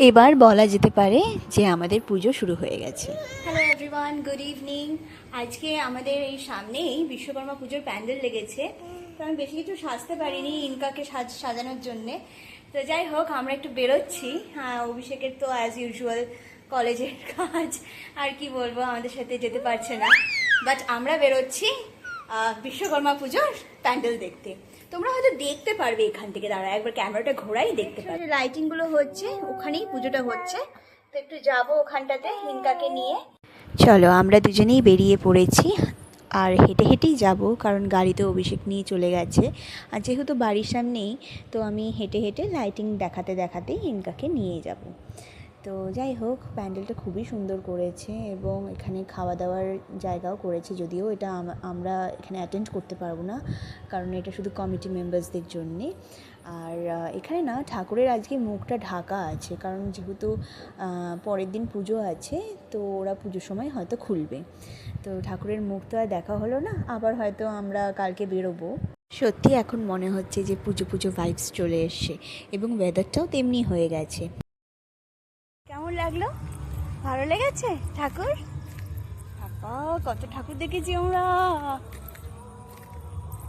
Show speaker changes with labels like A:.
A: এবার বলা যেতে পারে যে আমাদের পুজো শুরু হয়ে গেছে।
B: Hello everyone, good evening. আজকে আমাদের এই সামনেই বিশ্বকর্মা পুজোর প্যান্ডেল লেগেছে। তো আমি বেশি কিছু সাজতে পারিনি ইনকাকে সাজানোর জন্যে। তো যাই হোক, আমরা একটু বেরোচ্ছি। অভিষেকের তো অ্যাজ ইউজুয়াল কলেজের কাজ, আর কি বলবো, আমাদের সাথে যেতে পারছে না। বাট আমরা বেরোচ্ছি বিশ্বকর্মা পুজোর প্যান্ডেল দেখতে। তোমরা হয়তো দেখতে পারবে এখান থেকে, দাঁড়া একবার ক্যামেরাটা ঘোরাই, দেখতে পারবে লাইটিং গুলো হচ্ছে, ওখানেই পুজোটা হচ্ছে। তো একটু যাবো ওখানটাতে হিনকাকে নিয়ে।
A: চলো, আমরা দুজনেই বেরিয়ে পড়েছি, আর হেঁটে হেঁটেই যাব, কারণ গাড়িতে অভিষেক নিয়ে চলে গেছে। আর যেহেতু বাড়ির সামনেই, তো আমি হেঁটে হেঁটে লাইটিং দেখাতে দেখাতেই হিনকাকে নিয়ে যাব। তো যাই হোক, প্যান্ডেলটা খুবই সুন্দর করেছে এবং এখানে খাওয়া দাওয়ার জায়গাও করেছে। যদিও এটা আমরা এখানে অ্যাটেন্ড করতে পারবো না, কারণ এটা শুধু কমিটি মেম্বার্সদের জন্যে। আর এখানে না ঠাকুরের আজকে মুখটা ঢাকা আছে, কারণ যেহেতু পরের দিন পুজো আছে, তো ওরা পুজোর সময় হয়তো খুলবে। তো ঠাকুরের মুখ তো আর দেখা হলো না, আবার হয়তো আমরা কালকে বেরোবো। সত্যি এখন মনে হচ্ছে যে পুজো পুজো ভাইবস চলে এসছে, এবং ওয়েদারটাও তেমনি হয়ে গেছে।
B: কেমন লাগলো? ভালো লেগেছে ঠাকুর? বাবা, কত ঠাকুর দেখেছি আমরা।